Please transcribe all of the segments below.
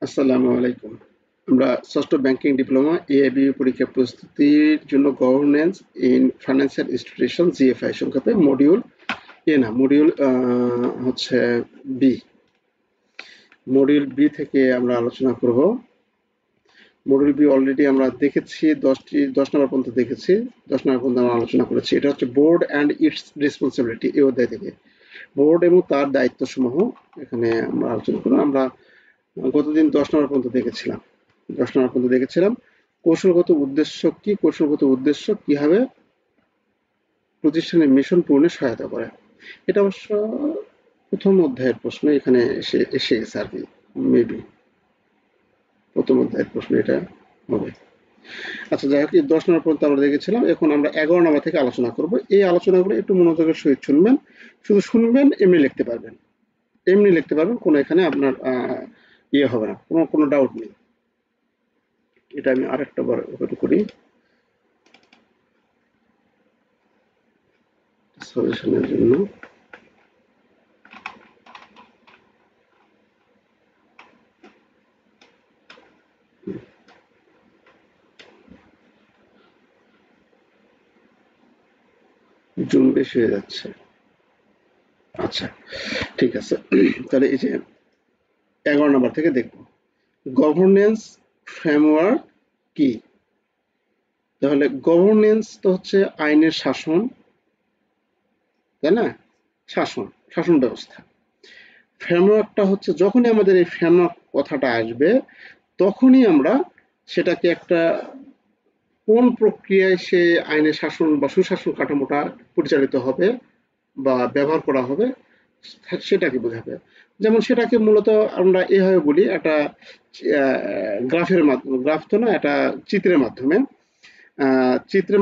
আসসালামু আলাইকুম। আমরা ষষ্ঠ ব্যাংকিং ডিপ্লোমা এআইবি পরীক্ষা প্রস্তুতির জন্য governance in financial institution GFI সংক্ষেপে মডিউল হচ্ছে বি। মডিউল বি থেকে আমরা আলোচনা করব। মডিউল বি অলরেডি আমরা দেখেছি, 10 নম্বর পর্যন্ত দেখেছি। 10 নম্বর পর্যন্ত আমরা আলোচনা করেছি। এটা হচ্ছে বোর্ড অ্যান্ড ইটস রেসপন্সিবিলিটি, এই অধ্যায় থেকে বোর্ড এবং তার দায়িত্বসমূহ এখানে আমরা আলোচনা করব। আমরা গতদিন 10 নম্বর পর্যন্ত দেখেছিলাম। 10 নম্বর পর্যন্ত দেখেছিলাম কৌশলগত উদ্দেশ্য কি, কৌশলগত উদ্দেশ্য কিভাবে প্রতিষ্ঠানের মিশন পূরণে সহায়তা করে। এটা অবশ্য প্রথম অধ্যায়ের প্রশ্ন এখানে এসে গেছে আর কি, মেবি প্রথম অধ্যায়ের প্রশ্ন এটা হবে। আচ্ছা, যাই হোক, 10 নম্বর পর্যন্ত আমরা দেখেছিলাম। এখন আমরা 11 নম্বর থেকে আলোচনা করব। এই আলোচনাগুলো একটু মনোযোগের সহিত শুনবেন, শুধু শুনবেন, এমনি লিখতে পারবেন, কোনো এখানে আপনার ইয়ে হবে না, কোনো ডাউট নেই। এটা আমি আরেকটা বার করি সাজেশনের জন্য। জুম বেশি হয়ে যাচ্ছে। আচ্ছা, ঠিক আছে। তাহলে এই যে 11 নম্বর থেকে দেখব গভর্নেন্স ফ্রেমওয়ার্ক কি। তাহলে গভর্নেন্স তো হচ্ছে আইনের শাসন, তাই না? শাসন ব্যবস্থা। ফ্রেমওয়ার্কটা হচ্ছে যখনই আমাদের এই ফ্রেমওয়ার্ক কথাটা আসবে, তখনই আমরা সেটাকে একটা কোন প্রক্রিয়ায় সে আইনের শাসন বা সুশাসন কাঠামোটা পরিচালিত হবে বা ব্যবহার করা হবে সেটাকে বোঝাবে। যেমন সেটাকে মূলত আমরা এভাবে বলি, একটা গ্রাফের মাধ্যমে, গ্রাফ তো না, এটা চিত্রের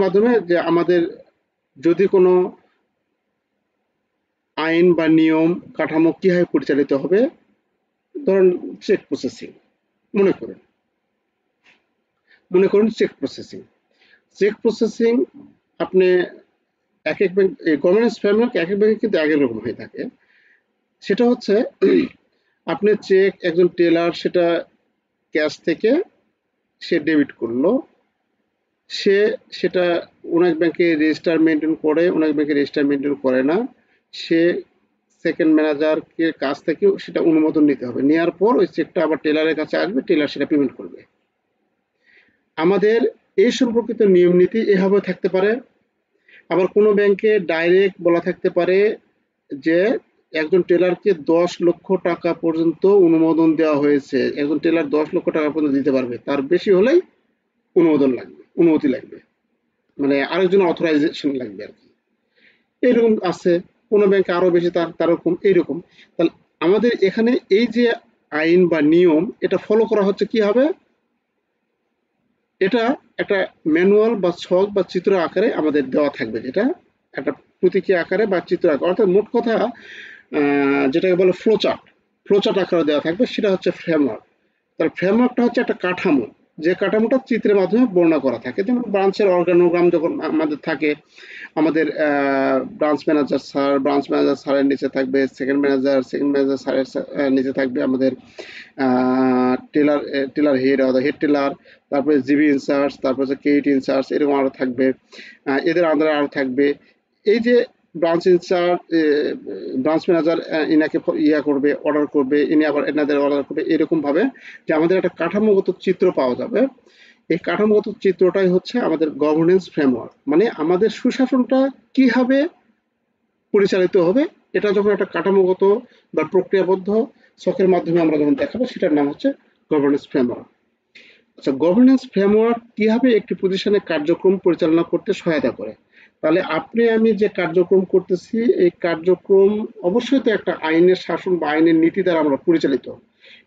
মাধ্যমে যে আমাদের যদি কোনো আইন বা নিয়ম কাঠামো কিভাবে পরিচালিত হবে, ধরুন চেক প্রসেসিং, মনে করুন চেক প্রসেসিং আপনি এক এক ব্যাংক, গভর্নেন্স ফ্রেমওয়ার্ক এক এক ব্যাংকে কিন্তু এক এক রকম হয়ে থাকে। সেটা হচ্ছে আপনি চেক, একজন টেলার সেটা ক্যাশ থেকে সে ডেবিট করলো, সে সেটা অনেক ব্যাংকে রেজিস্টার মেনটেন করে, অনেক ব্যাংকে রেজিস্টার মেনটেন করে না। সে সেকেন্ড ম্যানেজারকে কাছ থেকে সেটা অনুমোদন নিতে হবে, নেওয়ার পর ওই চেকটা আবার টেলারের কাছে আসবে, টেলার সেটা পেমেন্ট করবে। আমাদের এই সম্পর্কিত নিয়ম নীতি এভাবে থাকতে পারে। আবার কোনো ব্যাংকে ডাইরেক্ট বলা থাকতে পারে যে একজন টেলারকে 10 লক্ষ টাকা পর্যন্ত অনুমোদন দেওয়া হয়েছে, একজন টেলার 10 লক্ষ টাকা পর্যন্ত দিতে পারবে, তার বেশি হলেই অনুমতি লাগবে, মানে আরেকজন অথরাইজেশন লাগবে আর কি। এরকম আছে, কোনো ব্যাংকে আরো বেশি, তার কম, এইরকম। তাহলে আমাদের এখানে এই যে আইন বা নিয়ম, এটা ফলো করা হচ্ছে কি হবে, এটা একটা ম্যানুয়াল বা ছক বা চিত্র আকারে আমাদের দেওয়া থাকবে, যেটা একটা প্রতীকী আকারে বা চিত্র আকারে, অর্থাৎ মোট কথা যেটাকে বলে ফ্লোচার্ট আকারে দেওয়া থাকবে, সেটা হচ্ছে ফ্রেমওয়ার্ক। তাহলে ফ্রেমওয়ার্কটা হচ্ছে একটা কাঠামো, যে কাঠামোটা চিত্রের মাধ্যমে বর্ণনা করা থাকে। যেমন ব্রাঞ্চের অর্গানোগ্রাম যখন আমাদের থাকে, আমাদের ব্রাঞ্চ ম্যানেজার স্যারের নিচে থাকবে সেকেন্ড ম্যানেজার স্যারের নিচে থাকবে আমাদের টেলার হেড, হেড টেলার, তারপরে জিবি ইনচার্জ, তারপরে হচ্ছে কেইট ইনচার্জ, এরকম আরো থাকবে। এদের আন্ডারে আরো থাকবে। এই যে ব্রাঞ্চ ইনচার্জ, ব্রাঞ্চ ম্যানেজার ইনাকে করবে, অর্ডার করবে, ইনি আবার এনাদের অর্ডার করবে, এরকম ভাবে যে আমাদের একটা কাঠামোগত চিত্র পাওয়া যাবে। এই কাঠামোগত চিত্রটাই হচ্ছে আমাদের গভর্নেন্স ফ্রেমওয়ার্ক, মানে আমাদের সুশাসনটা কিভাবে পরিচালিত হবে, এটা যখন একটা কাঠামোগত বা প্রক্রিয়াবদ্ধ ছকের মাধ্যমে আমরা যখন দেখাবো, সেটার নাম হচ্ছে গভর্নেন্স ফ্রেমওয়ার্ক। আচ্ছা, গভর্নেন্স ফ্রেমওয়ার্ক কিভাবে একটি প্রতিষ্ঠানের কার্যক্রম পরিচালনা করতে সহায়তা করে। তাহলে আপনি আমি যে কার্যক্রম করতেছি, এই কার্যক্রম অবশ্যই তো একটা আইনের শাসন বা আইনের নীতি দ্বারা আমরা পরিচালিত।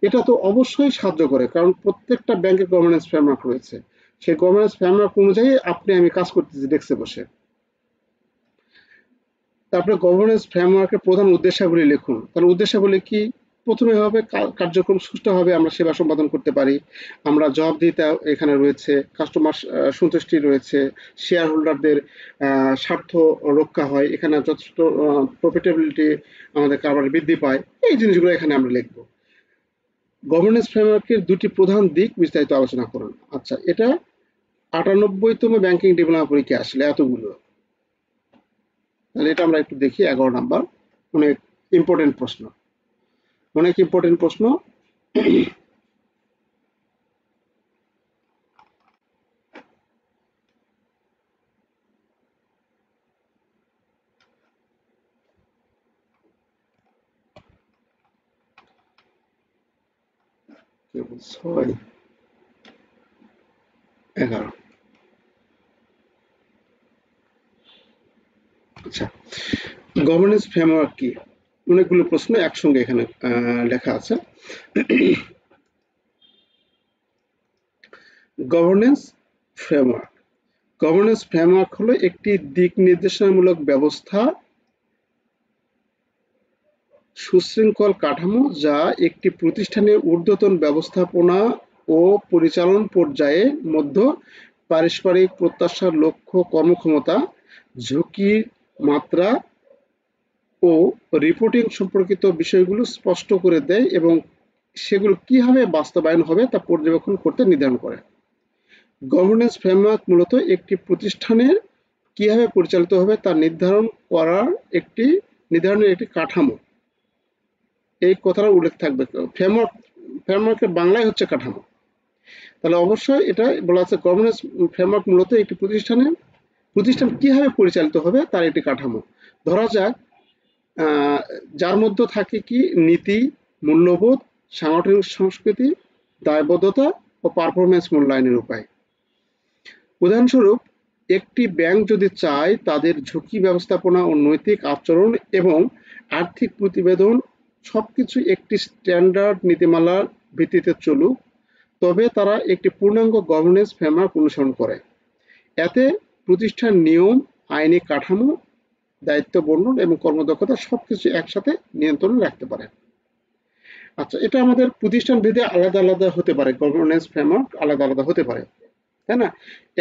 এটা তো অবশ্যই সাহায্য করে, কারণ প্রত্যেকটা ব্যাংকে গভর্নেন্স ফ্রেমওয়ার্ক রয়েছে। সেই গভর্নেন্স ফ্রেমওয়ার্ক অনুযায়ী আপনি আমি কাজ করতেছি ডেস্কে বসে। তারপরে গভর্নেন্স ফ্রেমওয়ার্কের প্রধান উদ্দেশ্যাবলী লিখুন। তাহলে উদ্দেশ্যাবলী কি? প্রথমে হবে কার্যক্রম সুষ্ঠুভাবে আমরা সেবা সম্পাদন করতে পারি, আমরা জবাবদিহিতা এখানে রয়েছে, কাস্টমার সন্তুষ্টি রয়েছে, শেয়ার হোল্ডারদের স্বার্থ রক্ষা হয়, এখানে যথেষ্ট প্রফিটেবিলিটি আমাদের কারবার বৃদ্ধি পায়, এই জিনিসগুলো এখানে আমরা লিখবো। গভর্নেন্স ফ্রেমওয়ার্কের দুটি প্রধান দিক বিস্তারিত আলোচনা করুন। আচ্ছা, এটা 98তম ব্যাংকিং ডিপ্লোমা পরীক্ষা আসলে এতগুলো, তাহলে এটা আমরা একটু দেখি। 11 নাম্বার, অনেক ইম্পর্টেন্ট প্রশ্ন, অনেক ইম্পর্টেন্ট প্রশ্ন। কেবল 6, 11। আচ্ছা, গভর্নেন্স ফ্রেমওয়ার্ক কি? অনেকগুলো প্রশ্ন একসঙ্গে এখানে লেখা আছে। গভর্নেন্স ফ্রেমওয়ার্ক, গভর্নেন্স ফ্রেমওয়ার্ক হলো একটি দিক নির্দেশনামূলক ব্যবস্থা, সুশৃঙ্খল কাঠামো যা একটি প্রতিষ্ঠানের ঊর্ধ্বতন ব্যবস্থাপনা ও পরিচালন পর্যায়ের মধ্যে পারস্পরিক প্রত্যাশার লক্ষ্য, কর্মক্ষমতা, ঝুঁকির মাত্রা ও রিপোর্টিং সম্পর্কিত বিষয়গুলো স্পষ্ট করে দেয় এবং সেগুলো কিভাবে বাস্তবায়ন হবে তা পর্যবেক্ষণ করতে নির্ধারণ করে। গভর্নেন্স ফ্রেমওয়ার্ক মূলত একটি প্রতিষ্ঠানের কিভাবে পরিচালিত হবে তা নির্ধারণের একটি কাঠামো। এই কথাটা উল্লেখ থাকবে। ফ্রেমওয়ার্কের বাংলায় হচ্ছে কাঠামো। তাহলে অবশ্যই এটা বলা আছে, গভর্নেন্স ফ্রেমওয়ার্ক মূলত একটি প্রতিষ্ঠান কিভাবে পরিচালিত হবে তার একটি কাঠামো। ধরা যাক যার মধ্যে থাকে কি নীতি, মূল্যবোধ, সাংগঠনিক সংস্কৃতি, দায়বদ্ধতা ও পারফরমেন্স মূল্যায়নের উপায়। উদাহরণস্বরূপ, একটি ব্যাংক যদি চায় তাদের ঝুঁকি ব্যবস্থাপনা ও নৈতিক আচরণ এবং আর্থিক প্রতিবেদন সবকিছু একটি স্ট্যান্ডার্ড নীতিমালার ভিত্তিতে চলুক, তবে তারা একটি পূর্ণাঙ্গ গভর্নেন্স ফ্রেমওয়ার্ক অনুসরণ করে। এতে প্রতিষ্ঠান নিয়ম, আইনি কাঠামো, দায়িত্ব বর্ণন এবং কর্মদক্ষতা সবকিছু একসাথে নিয়ন্ত্রণে রাখতে পারে। আচ্ছা, এটা আমাদের প্রতিষ্ঠান ভেদে আলাদা আলাদা হতে পারে, গভর্নেন্স ফ্রেমওয়ার্ক আলাদা আলাদা হতে পারে, তাই না?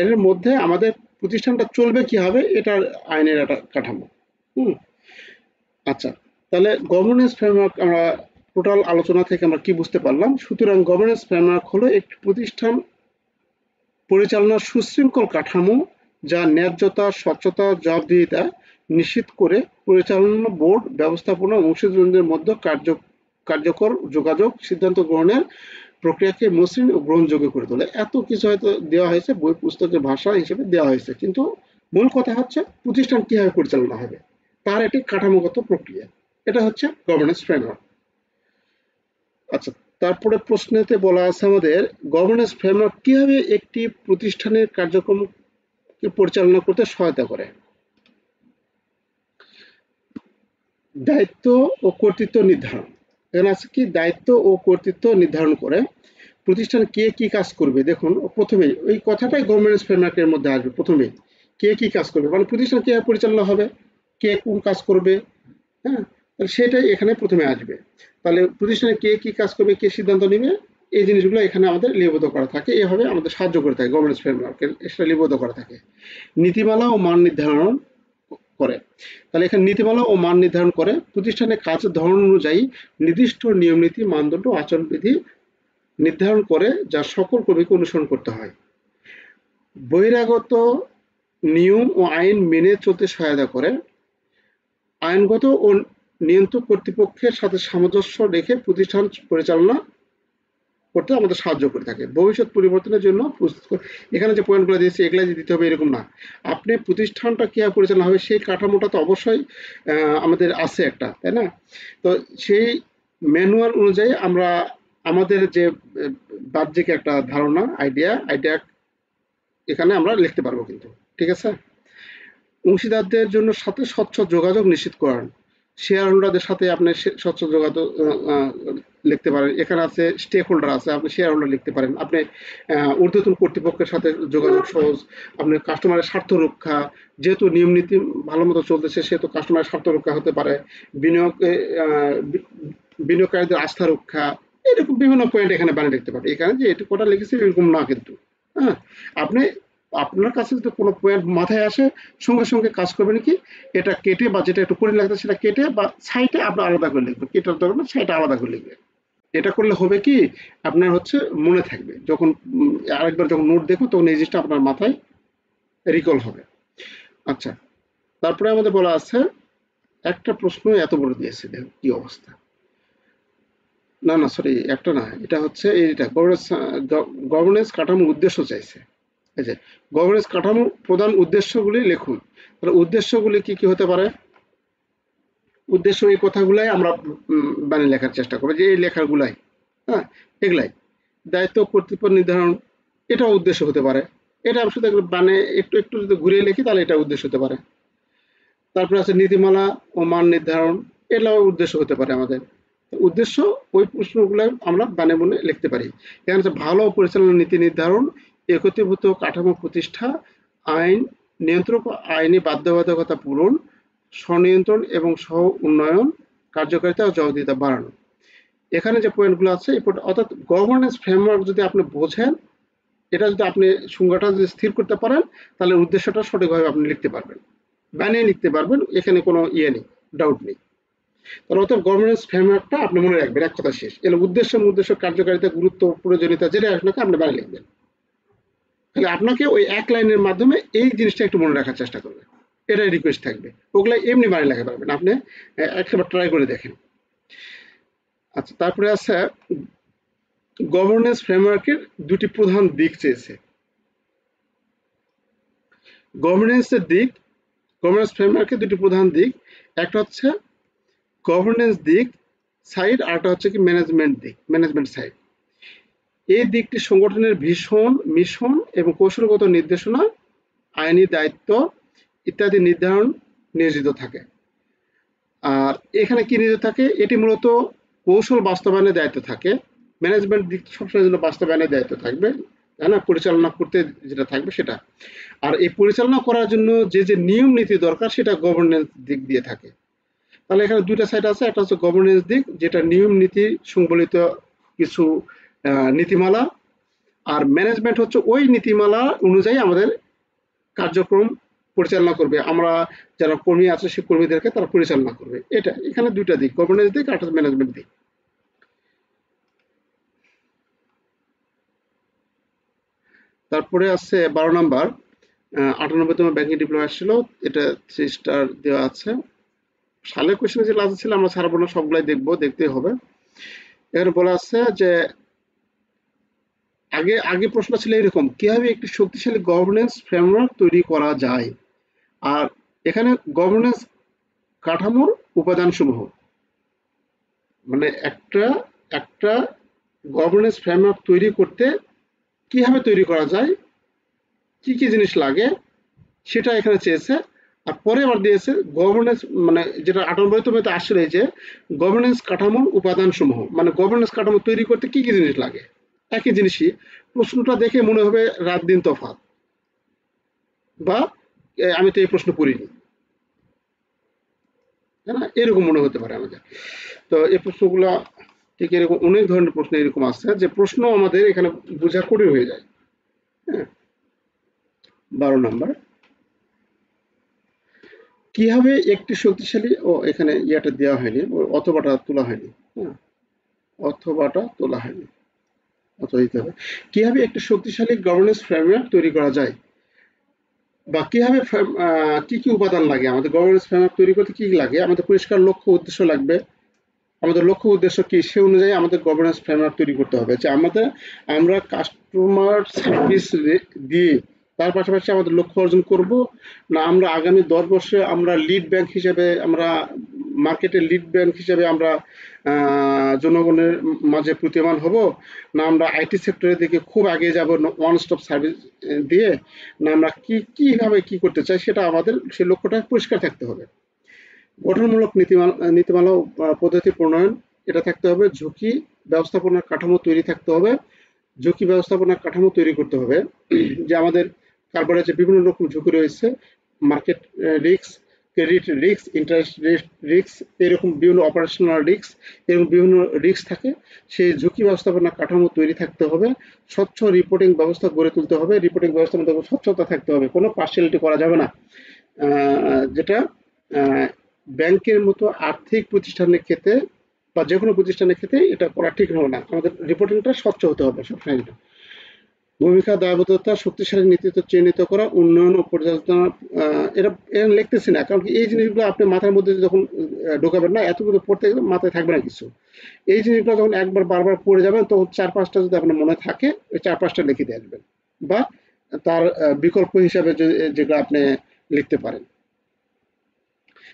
এর মধ্যে আমাদের প্রতিষ্ঠানটা চলবে কি হবে, এটার আইনের একটা কাঠামো। আচ্ছা, তাহলে গভর্নেন্স ফ্রেমওয়ার্ক আমরা টোটাল আলোচনা থেকে আমরা কি বুঝতে পারলাম? সুতরাং গভর্নেন্স ফ্রেমওয়ার্ক হলো একটি প্রতিষ্ঠান পরিচালনার সুশৃঙ্খল কাঠামো যা ন্যায্যতা, স্বচ্ছতা, জবাবদিহিতা নিশ্চিত করে পরিচালনা বোর্ড, ব্যবস্থাপনা অংশীদারদের মধ্যে কার্যকর যোগাযোগ, সিদ্ধান্ত গ্রহণের প্রক্রিয়াকে মসৃণ ও গ্রহণযোগ্য করে তোলে। এত কিছু হয়তো দেওয়া হয়েছে, বই পুস্তকের ভাষা হিসেবে দেওয়া হয়েছে, কিন্তু মূল কথা হচ্ছে প্রতিষ্ঠান কিভাবে পরিচালনা হবে তার একটি কাঠামোগত প্রক্রিয়া। এটা হচ্ছে গভর্নেন্স ফ্রেমওয়ার্ক। আচ্ছা, তারপরে প্রশ্নেতে বলা আছে আমাদের গভর্নেন্স ফ্রেমওয়ার্ক কিভাবে একটি প্রতিষ্ঠানের কার্যক্রমকে পরিচালনা করতে সহায়তা করে। দায়িত্ব ও কর্তৃত্ব নির্ধারণ। এখানে আছে কি দায়িত্ব ও কর্তৃত্ব নির্ধারণ করে প্রতিষ্ঠান কে কি কাজ করবে। দেখুন, প্রথমেই ওই কথাটাই গভর্নেন্স ফ্রেমওয়ার্কের মধ্যে আসবে। প্রথমেই কে কি কাজ করবে, মানে প্রতিষ্ঠান কিভাবে পরিচালনা হবে, কে কোন কাজ করবে, হ্যাঁ, সেটাই এখানে প্রথমে আসবে। তাহলে প্রতিষ্ঠানে কে কি কাজ করবে, কে সিদ্ধান্ত নেবে, এই জিনিসগুলো এখানে আমাদের লিপিবদ্ধ করা থাকে। এভাবে আমাদের সাহায্য করে থাকে গভর্নেন্স ফ্রেমওয়ার্কের, সেটা লিপিবদ্ধ করা থাকে। নীতিমালা ও মান নির্ধারণ করে। তাহলে এখানে নীতিমালা ও মান নির্ধারণ করে প্রতিষ্ঠানের কাজের ধরন অনুযায়ী নির্দিষ্ট নিয়ম নীতি, মানদণ্ড, আচরণবিধি নির্ধারণ করে যা সকল কর্মীকে অনুসরণ করতে হয়। বহিরাগত নিয়ম ও আইন মেনে চলতে সহায়তা করে। আইনগত ও নিয়ন্ত্রক কর্তৃপক্ষের সাথে সামঞ্জস্য রেখে প্রতিষ্ঠান পরিচালনা করতে আমাদের সাহায্য করে থাকে। ভবিষ্যৎ পরিবর্তনের জন্য এখানে যে পয়েন্টগুলো দিয়েছে এগুলো যে দিতে হবে এরকম না, আপনি প্রতিষ্ঠানটা কিভাবে পরিচালনা হবে সেই কাঠামোটা তো অবশ্যই আমাদের আছে একটা, তাই না? তো সেই ম্যানুয়াল অনুযায়ী আমরা আমাদের যে বাহ্যিক একটা ধারণা, আইডিয়া এখানে আমরা লিখতে পারবো কিন্তু, ঠিক আছে? অংশীদারদের জন্য সাথে স্বচ্ছ যোগাযোগ নিশ্চিত করেন। শেয়ার হোল্ডারদের সাথে আপনি স্বচ্ছ যোগাযোগ লিখতে পারেন। এখানে আছে স্টেক হোল্ডার আছে, আপনি শেয়ার হোল্ডার লিখতে পারেন। আপনি ঊর্ধ্বতন কর্তৃপক্ষের সাথে যোগাযোগ সহজ, আপনি কাস্টমারের স্বার্থ রক্ষা, যেহেতু নিয়ম নীতি ভালো মতো চলতেছে সেহেতু কাস্টমারের স্বার্থ রক্ষা হতে পারে, বিনিয়োগকারীদের আস্থা রক্ষা, এরকম বিভিন্ন পয়েন্ট এখানে বানিয়ে লিখতে পারে। এখানে যে এটুকু কটা লিখেছি এরকম না কিন্তু, হ্যাঁ, আপনি আপনার কাছে যদি কোনো পয়েন্ট মাথায় আসে সঙ্গে সঙ্গে কাজ করবেন কি এটা কেটে বা যেটা একটু করে লাগবে সেটা কেটে বা সাইটে আপনার আলাদা করে লিখবেন, কেটার দরকার না, সাইটে আলাদা করে লিখবেন। এটা করলে হবে কি, আপনার হচ্ছে মনে থাকবে, যখন আরেকবার যখন নোট দেখো তখন এই জিনিসটা আপনার মাথায় রিকল হবে। আচ্ছা, তারপরে আমাদের বলা আছে, একটা প্রশ্ন এত বড় দিয়েছে, দেখো কি অবস্থা। না না সরি, একটা না, এটা হচ্ছে এইটা গভর্নেন্স কাঠামো উদ্দেশ্য চাইছে। এই যে গভর্নেন্স কাঠামো প্রধান উদ্দেশ্যগুলি লিখুন। তাহলে উদ্দেশ্যগুলি কি কি হতে পারে? উদ্দেশ্য এই কথাগুলাই আমরা মানে লেখার চেষ্টা করবো, যে এই লেখাগুলাই, হ্যাঁ, এগুলাই। দায়িত্ব কর্তৃপক্ষ নির্ধারণ, এটা উদ্দেশ্য হতে পারে। এটা আমি শুধু মানে একটু একটু যদি ঘুরিয়ে লিখি তাহলে এটা উদ্দেশ্য হতে পারে। তারপরে আছে নীতিমালা ও মান নির্ধারণ, এটাও উদ্দেশ্য হতে পারে আমাদের। উদ্দেশ্য ওই প্রশ্নগুলো আমরা বানে বনে লিখতে পারি। এখানে হচ্ছে ভালো পরিচালনা নীতি নির্ধারণ, একত্রীভূত কাঠামো প্রতিষ্ঠা, আইন নিয়ন্ত্রক ও আইনি বাধ্যবাধকতা পূরণ, স্বনিয়ন্ত্রণ এবং সহ উন্নয়ন, কার্যকারিতা ও জবাবদিহিতা বাড়ানো। এখানে যে পয়েন্টগুলো আছে এই পয়েন্ট, অর্থাৎ গভর্নেন্স ফ্রেমওয়ার্ক যদি আপনি বোঝেন, এটা যদি আপনি সংজ্ঞাটা যদি স্থির করতে পারেন, তাহলে উদ্দেশ্যটা সঠিকভাবে আপনি লিখতে পারবেন, বানিয়ে লিখতে পারবেন, এখানে কোনো ইয়ে নেই, ডাউট নেই। তাহলে অর্থাৎ গভর্নেন্স ফ্রেমওয়ার্কটা আপনি মনে রাখবেন, এক কথা শেষ। এর উদ্দেশ্য কার্যকারিতা গুরুত্ব প্রয়োজনীয়তা যেটা আসলে আপনি বানিয়ে লিখবেন। তাহলে আপনাকে ওই এক লাইনের মাধ্যমে এই জিনিসটা একটু মনে রাখার চেষ্টা করবেন, এটাই রিকোয়েস্ট থাকবে। ওগুলা এমনি বানিয়ে লেখা পারবেন আপনি, একবার ট্রাই করে দেখেন। আচ্ছা, তারপরে আছে গভর্নেন্স ফ্রেমওয়ার্কের দুটি প্রধান দিক চেয়েছে। গভর্নেন্স ফ্রেমওয়ার্কের দুটি প্রধান দিক, একটা হচ্ছে গভর্নেন্স দিক সাইড, আর একটা হচ্ছে কি ম্যানেজমেন্ট সাইড। এই দিকটি সংগঠনের মিশন এবং কৌশলগত নির্দেশনা, আইনি দায়িত্ব ইত্যাদি নির্ধারণ নিয়োজিত থাকে। আর এখানে কি নিয়োজিত থাকে, এটি মূলত কৌশল বাস্তবায়নের দায়িত্ব থাকে। ম্যানেজমেন্ট দিক সবসময় জন্য বাস্তবায়নের দায়িত্ব থাকবে, তাই না, পরিচালনা করতে যেটা থাকবে সেটা। আর এই পরিচালনা করার জন্য যে যে নিয়ম নীতি দরকার সেটা গভর্নেন্স দিক দিয়ে থাকে। তাহলে এখানে দুইটা সাইড আছে, একটা হচ্ছে গভর্নেন্স দিক, যেটা নিয়ম নীতি সংবলিত কিছু নীতিমালা, আর ম্যানেজমেন্ট হচ্ছে ওই নীতিমালা অনুযায়ী আমাদের কার্যক্রম পরিচালনা করবে, আমরা যারা কর্মী আছে সেই কর্মীদেরকে তারা পরিচালনা করবে। এটা এখানে দুইটা দিক, গভর্নেন্স দিক আর ম্যানেজমেন্ট দিক। তারপরে আছে 12 নাম্বার, 98তম ব্যাংকিং ডিপ্লোমা আসছিল, এটা 3 স্টার দেওয়া আছে। সালের কোয়েশ্চেনে যে লাস্ট ছিল আমরা ছাড়বো না, সবগুলাই দেখবো, দেখতেই হবে। এখানে বলা আছে যে আগে আগে প্রশ্ন ছিল এরকম, কিভাবে একটি শক্তিশালী গভর্নেন্স ফ্রেমওয়ার্ক তৈরি করা যায়। আর এখানে গভর্নেন্স কাঠামোর উপাদানসমূহ, মানে একটা একটা গভর্নেন্স ফ্রেমওয়ার্ক তৈরি করতে কিভাবে তৈরি করা যায়, কি কি জিনিস লাগে সেটা এখানে চেয়েছে। আর পরে আবার দিয়েছে গভর্নেন্স, মানে যেটা 98তম আসলে যে গভর্নেন্স কাঠামোর উপাদান সমূহ, মানে গভর্নেন্স কাঠামো তৈরি করতে কি কি জিনিস লাগে। একই জিনিসই, প্রশ্নটা দেখে মনে হবে রাত দিন তফাৎ, বা আমি তো এই প্রশ্ন করিনি, তাই না, এরকম মনে হতে পারে আমাদের। তো এই প্রশ্নগুলা ঠিক এরকম অনেক ধরনের প্রশ্ন এরকম আছে যে প্রশ্ন আমাদের এখানে বোঝা কঠিন হয়ে যায়। হ্যাঁ, 12 নাম্বার, কিভাবে একটি শক্তিশালী, ও এখানে ইয়াটা দেওয়া হয়নি, অথবাটা তোলা হয়নি, হ্যাঁ, অথবাটা তোলা হয়নি, অথবা দিতে হবে। কিভাবে একটি শক্তিশালী গভর্নেন্স ফ্রেমওয়ার্ক তৈরি করা যায়, বা কিভাবে কি কি উপাদান লাগে আমাদের গভর্নেন্স ফ্রেমওয়ার্ক তৈরি করতে, কি কি লাগে, আমাদের পরিষ্কার লক্ষ্য উদ্দেশ্য লাগবে। আমাদের লক্ষ্য উদ্দেশ্য কি সে অনুযায়ী আমাদের গভর্নেন্স ফ্রেমওয়ার্ক তৈরি করতে হবে, যে আমরা কাস্টমার সার্ভিস দিয়ে তার পাশাপাশি আমাদের লক্ষ্য অর্জন করব, না আমরা আগামী 10 বর্ষে আমরা লিড ব্যাংক হিসেবে, আমরা মার্কেটের লিড ব্যাংক হিসেবে আমরা জনগণের মাঝে প্রতীয়মান হব, না আমরা আইটি সেক্টরের দিকে খুব আগে যাব ওয়ান স্টপ সার্ভিস দিয়ে, না আমরা কিভাবে কি করতে চাই, সেটা আমাদের সেই লক্ষ্যটা পরিষ্কার থাকতে হবে। গঠনমূলক নীতিমালা পদ্ধতি প্রণয়ন, এটা থাকতে হবে। ঝুঁকি ব্যবস্থাপনার কাঠামো তৈরি থাকতে হবে, ঝুঁকি ব্যবস্থাপনার কাঠামো তৈরি করতে হবে, যে আমাদের কারবারে যে বিভিন্ন রকম ঝুঁকি রয়েছে, market risk, credit risk, interest risk, এরকম বিভিন্ন অপারেশনাল রিস্ক, এরকম বিভিন্ন রিস্ক থাকে। সেই ঝুঁকি ব্যবস্থাপনার কাঠামো তৈরি থাকতে হবে। স্বচ্ছ রিপোর্টিং ব্যবস্থা গড়ে তুলতে হবে, রিপোর্টিং ব্যবস্থার মধ্যে স্বচ্ছতা থাকতে হবে, কোনো পার্সিয়ালিটি করা যাবে না। যেটা ব্যাংকের মতো আর্থিক প্রতিষ্ঠানের ক্ষেত্রে বা যে কোনো প্রতিষ্ঠানের ক্ষেত্রে এটা করা ঠিক হবে না। আমাদের রিপোর্টিংটা স্বচ্ছ হতে হবে সবসময়। ভূমিকা, দায়বদ্ধতা, শক্তিশালী নেতৃত্ব চিহ্নিত করা, উন্নয়ন ও পর্যালোচনা। এটা এটা লিখতেছি না, কারণ এই জিনিসগুলো আপনি মাথার মধ্যে যখন ঢোকাবেন না, এতগুলো পড়তে গেলে মাথায় থাকবে না কিছু। এই জিনিসগুলো যখন একবার বারবার পড়ে যাবেন, তখন 4-5টা যদি আপনার মনে থাকে, ওই 4-5টা লিখে দিয়ে আসবেন, বা তার বিকল্প হিসাবে যেগুলো আপনি লিখতে পারেন।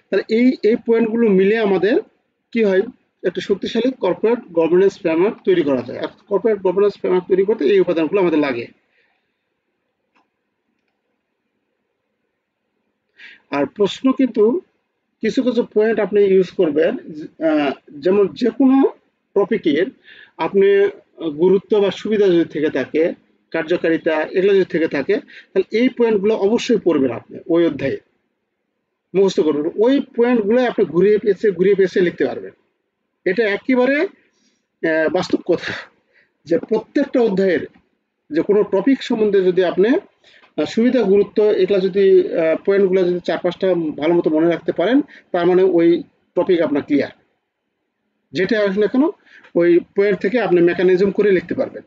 তাহলে এই এই পয়েন্টগুলো মিলে আমাদের কি হয়, একটা শক্তিশালী কর্পোরেট গভর্নেন্স ফ্রেমওয়ার্ক তৈরি করা যায়। আর কর্পোরেট গভর্নেন্স ফ্রেমওয়ার্ক তৈরি করতে এই উপাদানগুলো আমাদের লাগে। আর প্রশ্ন কিন্তু কিছু কিছু পয়েন্ট আপনি ইউজ করবেন, যেমন যে কোনো টপিকের আপনি গুরুত্ব বা সুবিধা যদি থেকে থাকে, কার্যকারিতা এগুলো যদি থেকে থাকে, তাহলে এই পয়েন্টগুলো অবশ্যই পড়বেন আপনি ওই অধ্যায়ে, মুখস্থ করবেন। ওই পয়েন্টগুলো আপনি ঘুরিয়ে পেঁচিয়ে লিখতে পারবেন। এটা একেবারে বাস্তব কথা, যে প্রত্যেকটা অধ্যায়ের যে কোনো টপিক সম্বন্ধে যদি আপনি সুবিধা, গুরুত্ব, এগুলা যদি পয়েন্টগুলো যদি 4-5টা ভালো মতো মনে রাখতে পারেন, তার মানে ওই টপিক আপনার ক্লিয়ার। যেটা আসলে কেন, ওই পয়েন্ট থেকে আপনি মেকানিজম করে লিখতে পারবেন,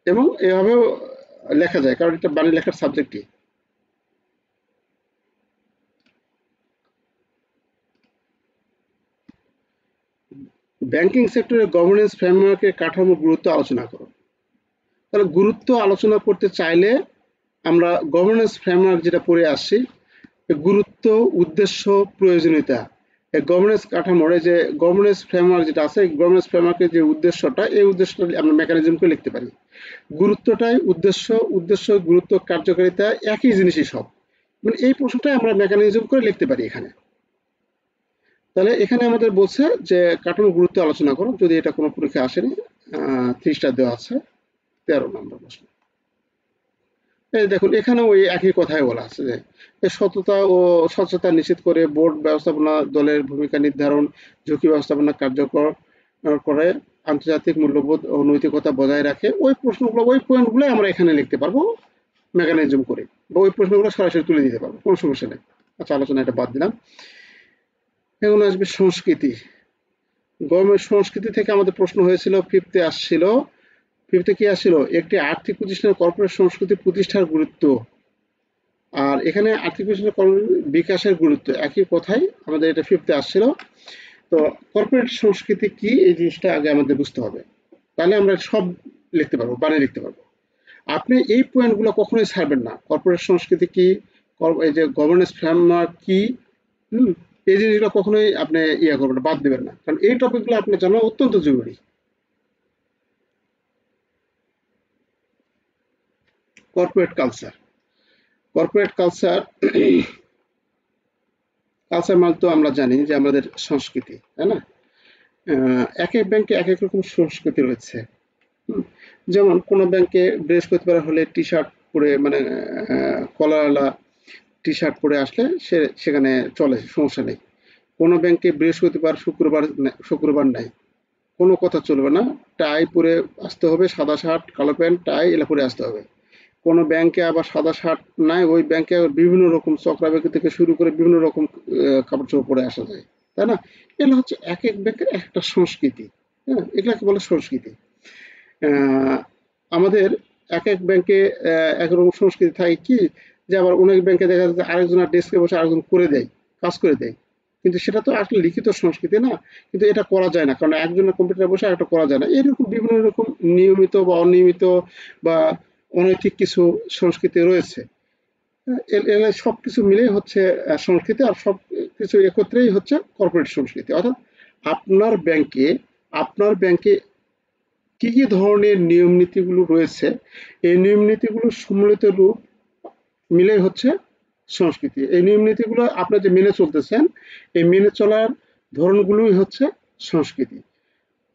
এবং এভাবেও লেখা যায়, কারণ এটা বাণী লেখার সাবজেক্টই। ব্যাংকিং সেক্টরে গভর্নেন্স ফ্রেমওয়ার্কের কাঠামো গুরুত্ব আলোচনা করো। তাহলে গুরুত্ব আলোচনা করতে চাইলে আমরা গভর্নেন্স ফ্রেমওয়ার্ক যেটা পড়ে আসছি, গুরুত্ব, উদ্দেশ্য, প্রয়োজনীয়তা, এই গভর্নেন্স কাঠামোর এই যে গভর্নেন্স ফ্রেমওয়ার্ক যেটা আছে, গভর্নেন্স ফ্রেমওয়ার্কের যে উদ্দেশ্যটা, এই উদ্দেশ্যটা আমরা মেকানিজম করে লিখতে পারি। গুরুত্বটাই উদ্দেশ্য, গুরুত্ব, কার্যকারিতা একই জিনিসই সব, মানে এই প্রশ্নটাই আমরা মেকানিজম করে লিখতে পারি এখানে। তাহলে এখানে আমাদের বলছে যে কাঠামো গুরুত্ব আলোচনা করো, যদি এটা কোনো পরীক্ষা আসেনি, 30টা দেওয়া আছে, 13 নম্বর প্রশ্ন। এই দেখুন, এখানেও ওই একই কথাই বলা আছে যে সততা ও স্বচ্ছতা নিশ্চিত করে বোর্ড ব্যবস্থাপনা দলের ভূমিকা নির্ধারণ, ঝুঁকি ব্যবস্থাপনা কার্যকর করে, আন্তর্জাতিক মূল্যবোধ ও নৈতিকতা বজায় রাখে। ওই প্রশ্নগুলো, ওই পয়েন্টগুলো আমরা এখানে লিখতে পারবো মেকানিজম করে, বা ওই প্রশ্নগুলো সরাসরি তুলে দিতে পারবো, কোনো সমস্যা নেই। আচ্ছা, আলোচনা এটা বাদ দিলাম। এখন আসবে সংস্কৃতি। গভর্নমেন্ট সংস্কৃতি থেকে আমাদের প্রশ্ন হয়েছিল, ফিফথে আসছিল। ফিফথে কি আসছিল, একটি আর্থিক প্রতিষ্ঠানের কর্পোরেট সংস্কৃতি প্রতিষ্ঠার গুরুত্ব। আর এখানে আর্থিক প্রতিষ্ঠানের বিকাশের গুরুত্ব, একই কথাই আমাদের এটা ফিফথে আসছিল। তো কর্পোরেট সংস্কৃতি কি, এই জিনিসটা আগে আমাদের বুঝতে হবে, তাহলে আমরা সব লিখতে পারবো, বানিয়ে লিখতে পারবো। আপনি এই পয়েন্টগুলো কখনোই ছাড়বেন না। কর্পোরেট সংস্কৃতি কি, এই যে গভর্নেন্স ফ্রেমওয়ার্ক কি, এই জিনিসগুলো কখনোই আপনি করবেন না, বাদ দেবেন না, কারণ এই টপিকগুলো আপনার জানা অত্যন্ত জরুরি। Corporate culture. Corporate culture, culture মানে তো আমরা জানি যে আমাদের সংস্কৃতি, তাই না? এক এক ব্যাংকে এক এক রকম সংস্কৃতি রয়েছে। যেমন কোনো ব্যাংকে বৃহস্পতিবার হলে টি শার্ট পরে, মানে কলারওয়ালা টি শার্ট পরে আসলে সেখানে চলে, সমস্যা নেই। কোনো ব্যাংকে বৃহস্পতিবার, শুক্রবার নাই, কোনো কথা চলবে না, টাই পরে আসতে হবে, সাদা শার্ট, কালো প্যান্ট, টাই এগুলো পরে আসতে হবে। কোনো ব্যাংকে আবার সাদা শার্ট নাই, ওই ব্যাংকে বিভিন্ন রকম চক্রাবেকি থেকে শুরু করে বিভিন্ন রকম কাপড় চোপড় পরে আসা যায়, তাই না? এগুলো হচ্ছে এক এক ব্যাংকের একটা সংস্কৃতি। হ্যাঁ, এগুলাকে বলে সংস্কৃতি। আমাদের এক এক ব্যাংকে একরকম সংস্কৃতি থাকে কি, যে আবার অনেক ব্যাংকে দেখা যাচ্ছে আরেকজনের ডেস্কে বসে আরেকজন করে দেয়, কাজ করে দেয়, কিন্তু সেটা তো আসলে লিখিত সংস্কৃতি না। কিন্তু এটা করা যায় না, কারণ একজনের কম্পিউটারে বসে আরেকটা করা যায় না। এরকম বিভিন্ন রকম নিয়মিত বা অনিয়মিত বা অনৈতিক কিছু সংস্কৃতি রয়েছে। এগুলো সবকিছু মিলেই হচ্ছে সংস্কৃতি, আর সব কিছু একত্রেই হচ্ছে কর্পোরেট সংস্কৃতি। অর্থাৎ আপনার ব্যাংকে আপনার ব্যাংকে কি কি ধরনের নিয়ম নীতিগুলো রয়েছে, এই নিয়ম নীতিগুলোর সম্মিলিত রূপ মিলে হচ্ছে সংস্কৃতি। এই নিয়ম নীতিগুলো আপনি যে মেনে চলতেছেন, এই মেনে চলার ধরনগুলোই হচ্ছে সংস্কৃতি,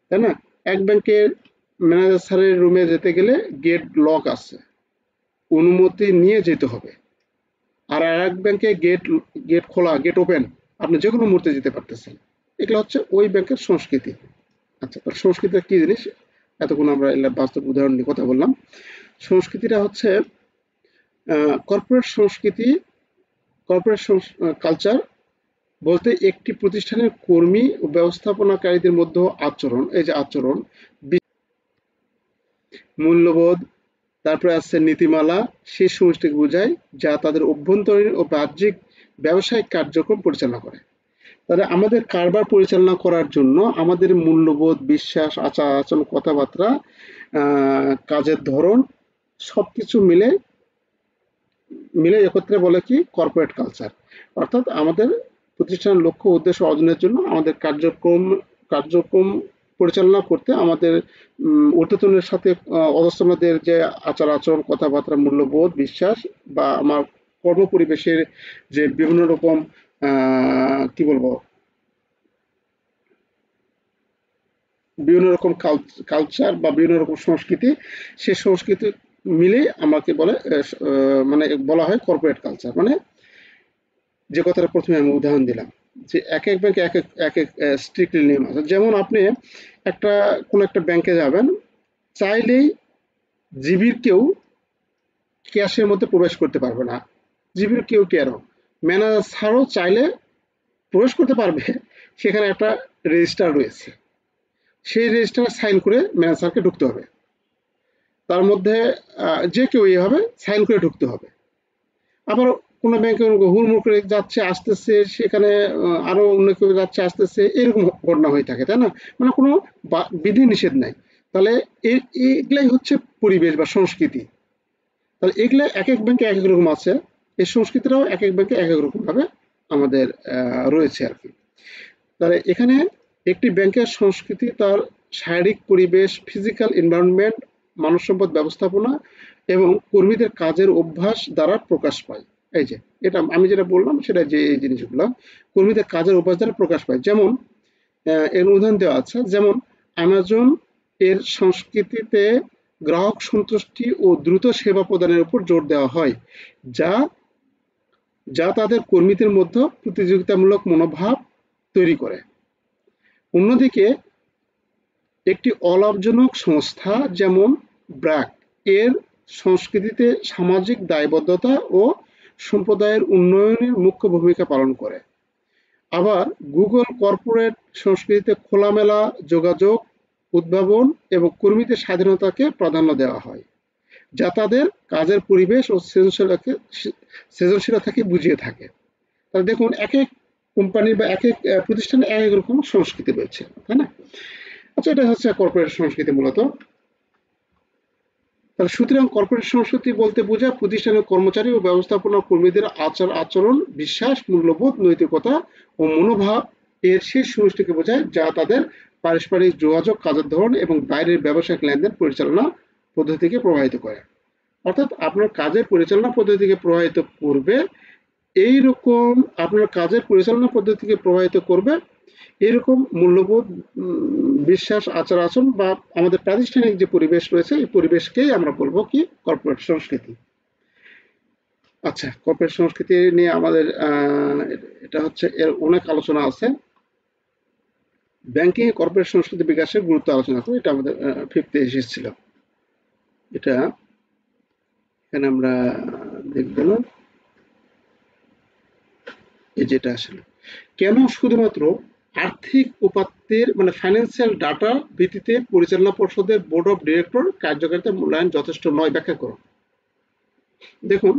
তাই না? এক ব্যাংকের ম্যানেজার স্যারের রুমে যেতে গেলে গেট লক আছে, অনুমতি নিয়ে যেতে হবে। আর এক ব্যাংকে গেট গেট খোলা, গেট ওপেন, আপনি যে কোনো মুহূর্তে যেতে পারতেছেন। এগুলো হচ্ছে ওই ব্যাংকের সংস্কৃতি। আচ্ছা, তো সংস্কৃতিটা কি জিনিস, এতক্ষণ আমরা এর বাস্তব উদাহরণ নিয়ে কথা বললাম। সংস্কৃতিটা হচ্ছে কর্পোরেট সংস্কৃতি, কর্পোরেট কালচার বলতে একটি প্রতিষ্ঠানের কর্মী ও ব্যবস্থাপনাকারীদের মধ্যে আচরণ, এই যে আচরণ, মূল্যবোধ, তারপরে আছে নীতিমালা, সেই সমষ্টিকে বোঝায় যা তাদের অভ্যন্তরীণ ও বাহ্যিক ব্যবসায়িক কার্যক্রম পরিচালনা করে। তাহলে আমাদের কারবার পরিচালনা করার জন্য আমাদের মূল্যবোধ, বিশ্বাস, আচার আচরণ, কথাবার্তা, কাজের ধরন সবকিছু মিলে মিলে একত্রে বলে কি কর্পোরেট কালচার। অর্থাৎ আমাদের প্রতিষ্ঠানের লক্ষ্য উদ্দেশ্য অর্জনের জন্য আমাদের কার্যক্রম পরিচালনা করতে আমাদের ঊর্ধ্বতনের সাথে অধস্তনদের যে আচার আচরণ, কথাবার্তা, মূল্যবোধ, বিশ্বাস বা আমার কর্ম পরিবেশের যে বিভিন্ন রকম কি বলবো বিভিন্ন রকম কালচার বা বিভিন্ন রকম সংস্কৃতি, সেই সংস্কৃতি মিলে আমাকে বলে মানে বলা হয় কর্পোরেট কালচার। মানে যে কথাটা প্রথমে আমি উদাহরণ দিলাম যে এক এক ব্যাংকে এক এক স্ট্রিক্টলি নিয়ম আছে। যেমন আপনি কোনো একটা ব্যাংকে যাবেন, চাইলেই জিবির কেউ ক্যাশের মধ্যে প্রবেশ করতে পারবে না। জিবির কেউ কেন, ম্যানেজার ছাড়াও চাইলে প্রবেশ করতে পারবে। সেখানে একটা রেজিস্টার রয়েছে, সেই রেজিস্টারে সাইন করে ম্যানেজারকে ঢুকতে হবে। তার মধ্যে যে কেউ এভাবে সাইন করে ঢুকতে হবে। আবার কোনো ব্যাংকে হুড়মুড় করে যাচ্ছে আসতেছে, সেখানে আরো অন্য কেউ যাচ্ছে আসতেছে, এরকম ঘটনা হয়ে থাকে, তাই না? মানে কোনো বিধি নিষেধ নাই। তাহলে এগুলাই হচ্ছে পরিবেশ বা সংস্কৃতি। তাহলে এগুলা এক এক ব্যাংকে এক এক রকম আছে, এই সংস্কৃতিটাও এক এক ব্যাংকে এক এক রকম ভাবে আমাদের রয়েছে আর কি। তাহলে এখানে একটি ব্যাংকের সংস্কৃতি তার শারীরিক পরিবেশ, ফিজিক্যাল এনভায়রনমেন্ট, মানব সম্পদ ব্যবস্থাপনা এবং কর্মীদের কাজের অভ্যাস দ্বারা প্রকাশ পায়। এই যে এটা আমি যেটা বললাম সেটা যে এই জিনিসগুলো কর্মীদের কাজের অভ্যাস দ্বারা প্রকাশ পায়। যেমন এর উদাহরণ দেওয়া আছে, যেমন অ্যামাজন এর সংস্কৃতিতে গ্রাহক সন্তুষ্টি ও দ্রুত সেবা প্রদানের উপর জোর দেওয়া হয়, যা যা তাদের কর্মীদের মধ্যে প্রতিযোগিতামূলক মনোভাব তৈরি করে। অন্যদিকে একটি অলাভজনক সংস্থা যেমন ব্র্যাক এর সংস্কৃতিতে সামাজিক দায়বদ্ধতা ও সম্প্রদায়ের উন্নয়নের মুখ্য ভূমিকা পালন করে। আবার গুগল কর্পোরেট সংস্কৃতিতে খোলামেলা যোগাযোগ, উদ্ভাবন এবং কর্মীদের স্বাধীনতাকে প্রাধান্য দেওয়া হয়, যা তাদের কাজের পরিবেশ ও সৃজনশীলতাকে বুঝিয়ে থাকে। তাহলে দেখুন এক এক কোম্পানি বা এক এক প্রতিষ্ঠানে এক এক রকম সংস্কৃতি রয়েছে, তাই না? আচ্ছা, এটা হচ্ছে কর্পোরেট সংস্কৃতি মূলত। তাহলে সুতরাং কর্পোরেট সংস্কৃতি বলতে বোঝায় প্রতিষ্ঠানের কর্মচারী ও ব্যবস্থাপনা কর্মীদের আচার আচরণ, বিশ্বাস, মূল্যবোধ, নৈতিকতা ও মনোভাব এর শেষ সমষ্টিকে বোঝায়, যা তাদের পারস্পরিক যোগাযোগ, কাজের ধরন এবং বাইরের ব্যবসায়িক লেনদেন পরিচালনা পদ্ধতিকে প্রভাবিত করে। অর্থাৎ আপনার কাজের পরিচালনা পদ্ধতিকে প্রভাবিত করবে এইরকম, আপনার কাজের পরিচালনা পদ্ধতিকে প্রভাবিত করবে এরকম মূল্যবোধ, বিশ্বাস, আচার আচরণ বা আমাদের প্রাতিষ্ঠানিক যে পরিবেশ রয়েছে, এই পরিবেশকেই আমরা বলবো কি কর্পোরেট সংস্কৃতি। আচ্ছা, কর্পোরেট সংস্কৃতি নিয়ে আমাদের এটা হচ্ছে এর অনেক আলোচনা আছে। ব্যাংকিং কর্পোরেট সংস্কৃতি বিকাশের গুরুত্ব আলোচনা করবো, এটা আমাদের ফিফথে এসেছিল। এটা এখানে আমরা দেখব না, এই যেটা আসলে কেন শুধুমাত্র আর্থিক উপাত্তের মানে ফাইন্যান্সিয়াল ডাটা ভিত্তিতে পরিচালনা পর্ষদের বোর্ড অফ ডিরেক্টর কার্যকারিতা মূল্যায়ন যথেষ্ট নয়, ব্যাখ্যা করুন। দেখুন,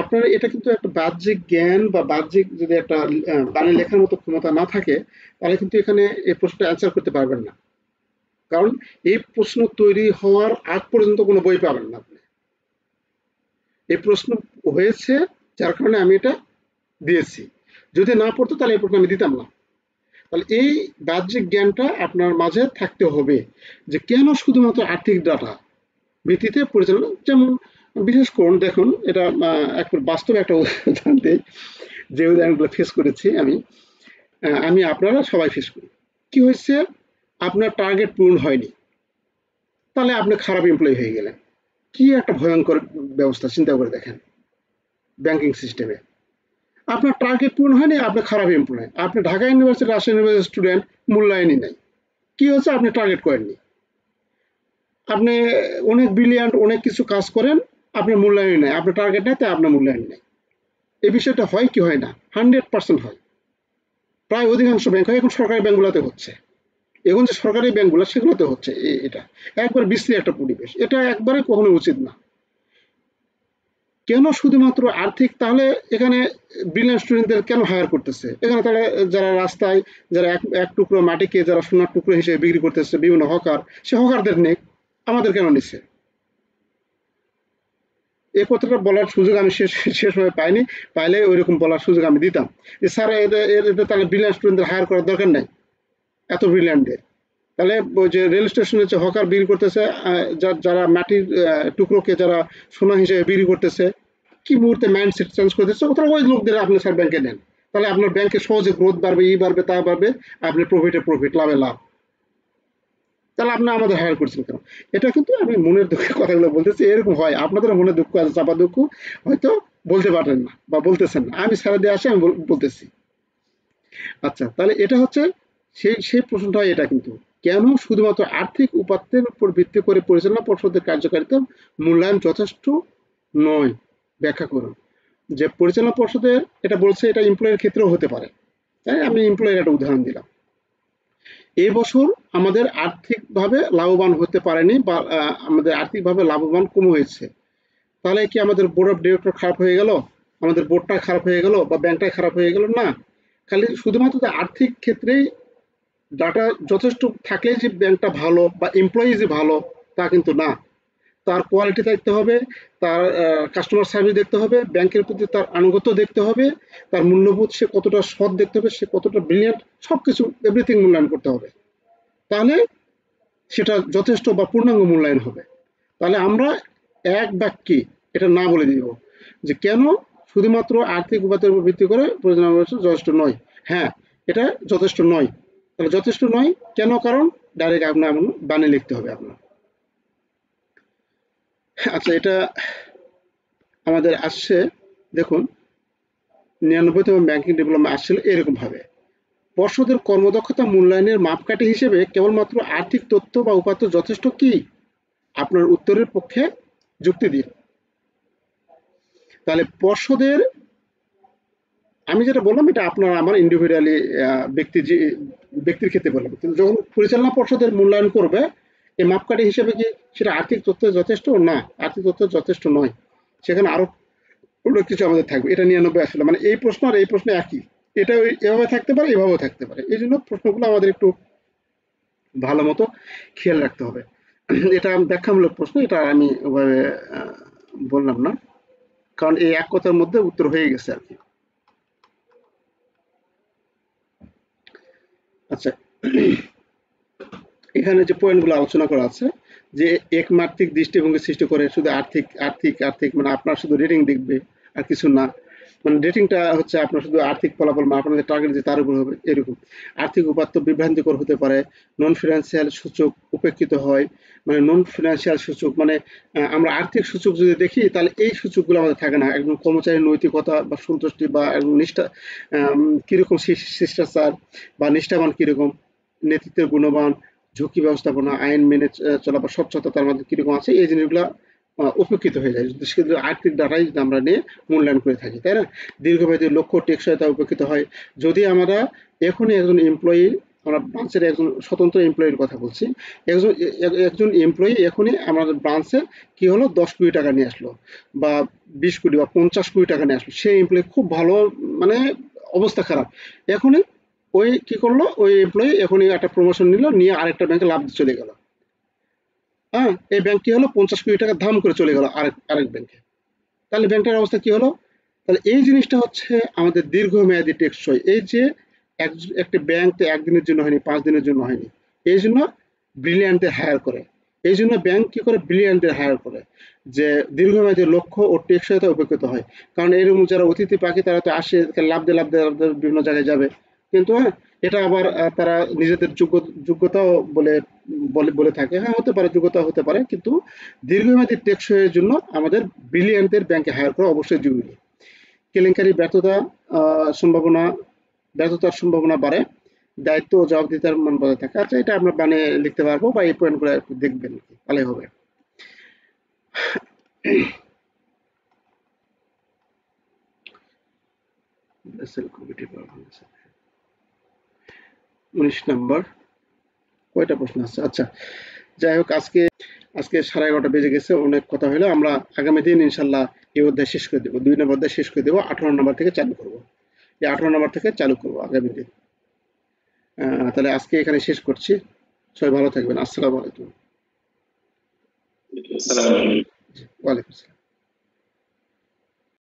আপনার এটা কিন্তু একটা বাহ্যিক জ্ঞান বা বাহ্যিক যদি একটা বানিয়ে লেখার মতো ক্ষমতা না থাকে, তাহলে কিন্তু এখানে এই প্রশ্নটা অ্যান্সার করতে পারবেন না। কারণ এই প্রশ্ন তৈরি হওয়ার আগ পর্যন্ত কোনো বই পাবেন না আপনি। এই প্রশ্ন হয়েছে যার কারণে আমি এটা দিয়েছি। যদি না পড়তো তাহলে এই প্রশ্ন আমি দিতাম না। তাহলে এই বাহ্যিক জ্ঞানটা আপনার মাঝে থাকতে হবে যে কেন শুধুমাত্র আর্থিক ডাটা ভিত্তিতে পরিচালনা। যেমন বিশেষ করুন, দেখুন এটা একবার বাস্তবে একটা উদাহরণ দিই, যে উদাহরণগুলো ফেস করেছি আমি আমি আপনারা সবাই ফেস করি। কি হয়েছে, আপনার টার্গেট পূরণ হয়নি, তাহলে আপনি খারাপ এমপ্লয়ি হয়ে গেলেন। কি একটা ভয়ঙ্কর ব্যবস্থা, চিন্তা করে দেখেন। ব্যাংকিং সিস্টেমে আপনার টার্গেট পূরণ হয়নি, আপনি খারাপ এমপ্লয়। আপনি Dhaka university, Rajshahi university student, মূল্যায়নই নাই। কি হচ্ছে, আপনি টার্গেট করেননি। আপনি অনেক ব্রিলিয়ান্ট, অনেক কিছু কাজ করেন, আপনার মূল্যায়ন নেই, আপনার টার্গেট নেই, তাই আপনার মূল্যায়ন নেই। এই বিষয়টা হয় কি হয় না? 100% হয়। প্রায় অধিকাংশ ব্যাংক হয় এখন সরকারি ব্যাংকগুলোতে হচ্ছে, এখন যে সরকারি ব্যাংকগুলো সেগুলোতে হচ্ছে। এটা একবার বিশ্রী একটা পরিবেশ, এটা একবারে কখনো উচিত না। কেন শুধুমাত্র আর্থিক? তাহলে এখানে ব্রিলিয়ান্ট স্টুডেন্টদের কেন হায়ার করতেছে? এখানে তারা যারা রাস্তায় যারা এক এক টুকরো মাটিকে যারা সোনার টুকরো হিসেবে বিক্রি করতেছে বিভিন্ন হকার, সে হকারদের নেই, আমাদের কেন নিচ্ছে? এই কথাটা বলার সুযোগ আমি সে সময় পাইনি, পাইলে ওইরকম বলার সুযোগ আমি দিতাম যে স্যার এদের তাহলে ব্রিলিয়ান্ট স্টুডেন্টদের হায়ার করার দরকার নাই, এত ব্রিলিয়ান্টদের। তাহলে ওই যে রেল স্টেশনে যে হকার বিক্রি করতেছে, যারা মাটির টুকরোকে যারা সোনা হিসেবে বিক্রি করতেছে, কি মুহূর্তে মাইন্ডসেট চেঞ্জ করে দিচ্ছে, ওরা ওই লোকদের আপনি স্যার ব্যাংকে নেন, তাহলে আপনার ব্যাংকে সহজে গ্রোথ বাড়বে, বাড়বে, তা বাড়বে, আপনি প্রফিট, লাভে লাভ। তাহলে আপনি আমাদের হায়ার করছেন কেন? এটা কিন্তু আমি মনের দুঃখের কথাগুলো বলতেছি, এরকম হয় আপনাদের মনে দুঃখ আছে, চাপা দুঃখ হয়তো বলতে পারেন না বা বলতেছেন না, আমি সারা দিয়ে আসে আমি বলতেছি। আচ্ছা, তাহলে এটা হচ্ছে সেই প্রশ্নটা, এটা কিন্তু কেন শুধুমাত্র আর্থিক উপাত্তের উপর ভিত্তি করে পরিচালনা পর্ষদের কার্যকারিতা মূল্যায়ন যথেষ্ট নয়? ব্যাখ্যা করুন। যে পরিচালনা পর্ষদের এটা বলছে, এটা এমপ্লয়ের ক্ষেত্রেও হতে পারে, তাই আমি এমপ্লয়ের একটা উদাহরণ দিলাম। এই বছর আমাদের আর্থিকভাবে লাভবান হতে পারেনি, বা আমাদের আর্থিকভাবে লাভবান কম হয়েছে, তাহলে কি আমাদের বোর্ড অফ ডিরেক্টর খারাপ হয়ে গেল, আমাদের বোর্ডটা খারাপ হয়ে গেল, বা ব্যাংকটাই খারাপ হয়ে গেল? না, খালি শুধুমাত্র আর্থিক ক্ষেত্রেই ডাটা যথেষ্ট থাকলে যে ব্যাংকটা ভালো বা এমপ্লয়ি যে ভালো তা কিন্তু না। তার কোয়ালিটি দেখতে হবে, তার কাস্টমার সার্ভিস দেখতে হবে, ব্যাংকের প্রতি তার আনুগত্য দেখতে হবে, তার মূল্যবোধ সে কতটা সৎ দেখতে হবে, সে কতটা ব্রিলিয়ান্ট, সবকিছু এভরিথিং মূল্যায়ন করতে হবে, তাহলে সেটা যথেষ্ট বা পূর্ণাঙ্গ মূল্যায়ন হবে। তাহলে আমরা এক বাক্যে এটা না বলে দিব যে কেন শুধুমাত্র আর্থিক উপাত্তের উপর ভিত্তি করে পরিচালনা ব্যবস্থা যথেষ্ট নয়। হ্যাঁ, এটা যথেষ্ট নয়। তাহলে যথেষ্ট নয় কেন? কারণ ডাইরেক্ট আপনার বানিয়ে লিখতে হবে আপনার। আচ্ছা, এটা আমাদের আসছে, দেখুন 99তম ব্যাংকিং ডেভেলপমেন্ট আসছিল এরকম ভাবে: পর্ষদের কর্মদক্ষতা মূল্যায়নের মাপকাঠি হিসেবে কেবলমাত্র আর্থিক তথ্য বা উপাত্ত যথেষ্ট কি? আপনার উত্তরের পক্ষে যুক্তি দিন। তাহলে পর্ষদের, আমি যেটা বললাম এটা আপনার আমার ইন্ডিভিজুয়ালি ব্যক্তির ক্ষেত্রে বললাম, কিন্তু যখন পরিচালনা পর্ষদের মূল্যায়ন করবে এই মাপকাঠি হিসেবে কি সেটা আর্থিক তথ্য যথেষ্ট? না, আর্থিক তথ্য যথেষ্ট নয়, সেখানে আরো অন্য কিছু আমাদের থাকবে। এটা 99 আসলে মানে এই প্রশ্ন আর এই প্রশ্ন একই, এটা এভাবে থাকতে পারে, এভাবেও থাকতে পারে, এই জন্য প্রশ্নগুলো আমাদের একটু ভালো মতো খেয়াল রাখতে হবে। এটা ব্যাখ্যামূলক প্রশ্ন, এটা আমি ওভাবে বললাম না, কারণ এই এক কথার মধ্যে উত্তর হয়ে গেছে আর কি। আচ্ছা, এখানে যে পয়েন্টগুলো আলোচনা করা আছে, যে একমাত্রিক দৃষ্টিভঙ্গি সৃষ্টি করে শুধু আর্থিক আর্থিক আর্থিক, মানে আপনার শুধু রেটিং দেখবে আর কিছু না, মানে রেটিংটা হচ্ছে আপনার শুধু আর্থিক ফলাফল, আপনাদের টার্গেট যে তার উপর হবে এরকম। আর্থিক উপাত্ত বিভ্রান্তিকর হতে পারে, নন ফিনান্সিয়াল সূচক উপেক্ষিত হয়, মানে নন ফিনান্সিয়াল সূচক মানে আমরা আর্থিক সূচক যদি দেখি তাহলে এই সূচকগুলো আমাদের থাকে না। একজন কর্মচারীর নৈতিকতা বা সন্তুষ্টি বা একজন নিষ্ঠা, কিরকম শিষ্টাচার বা নিষ্ঠাবান কিরকম, নেতৃত্বের গুণবান, ঝুঁকি ব্যবস্থাপনা, আইন মেনে চলা বা স্বচ্ছতা তার মধ্যে কিরকম আছে, এই জিনিসগুলো উপেক্ষিত হয়ে যায় শুধু আর্থিক ডাটাই যদি আমরা নিয়ে মূল্যায়ন করে থাকি, তাই না? দীর্ঘমেয়াদী লক্ষ্য টেকসইতা উপেক্ষিত হয়। যদি আমরা এখনই একজন এমপ্লয়ি, আমরা ব্রাঞ্চের একজন স্বতন্ত্র এমপ্লয়ির কথা বলছি, একজন একজন এমপ্লয়ি এখনই আমাদের ব্রাঞ্চে কি হলো 10 কোটি টাকা নিয়ে আসলো, বা 20 কোটি বা 50 কোটি টাকা নিয়ে আসলো, সেই এমপ্লয়ি খুব ভালো, মানে অবস্থা খারাপ, এখনই ওই কি করলো, ওই এমপ্লয়ি এখনই একটা প্রমোশন নিল, নিয়ে আরেকটা ব্যাংকে লাভ দিয়ে চলে গেল। হ্যাঁ, এই ব্যাংক কি হলো, 50 কোটি টাকা ধাম করে চলে গেল আরেক ব্যাংকে, তাহলে ব্যাংকটার অবস্থা কি হলো? তাহলে এই জিনিসটা হচ্ছে আমাদের দীর্ঘমেয়াদী টেকসই। এই যে একটা ব্যাংক তো একদিনের জন্য হয়নি, 5 দিনের জন্য হয়নি, এই জন্য ব্রিলিয়ান্টদের হায়ার করে। এই জন্য ব্যাংক কি করে, ব্রিলিয়ান্টদের হায়ার করে, যে দীর্ঘমেয়াদী লক্ষ্য ও টেকসইতা উপেক্ষিত হয়। কারণ এরকম যারা অতিথি পাখি তারা তো আসে, লাভ দিয়ে বিভিন্ন জায়গায় যাবে, কিন্তু হ্যাঁ, এটা আবার তারা নিজেদের যোগ্যতাও বলে বলে বলে থাকে। হ্যাঁ, হতে পারে, যোগ্যতা হতে পারে, কিন্তু দীর্ঘমেয়াদী টেকসইয়ের জন্য আমাদের ব্রিলিয়ান্টদের ব্যাংকে হায়ার করা অবশ্যই জরুরি। কেলেঙ্কারি সম্ভাবনা ব্যর্থতার সম্ভাবনা বাড়ে, দায়িত্ব ও জবাবদিহিতার মান বজায় থাকে। আচ্ছা, এটা আমরা বানিয়ে লিখতে পারবো, বা এই পয়েন্টগুলো একটু দেখবেন, তাহলে হবে। 19 নাম্বার কয়টা প্রশ্ন আছে? আচ্ছা, যাই হোক, আজকে আজকে 11:30 বেজে গেছে, অনেক কথা হলো। আমরা আগামী দিন ইনশাল্লাহ এই অধ্যায় শেষ করে দেবো, 2 নম্বর অধ্যায় শেষ করে দেবো, 18 নম্বর থেকে চালু করব। এই 18 নম্বর থেকে চালু করব আগামী দিন। তাহলে আজকে এখানে শেষ করছি। সবাই ভালো থাকবেন। আসসালামু আলাইকুম। আসসালামু আলাইকুম। ওয়ালাইকুম আসসালাম।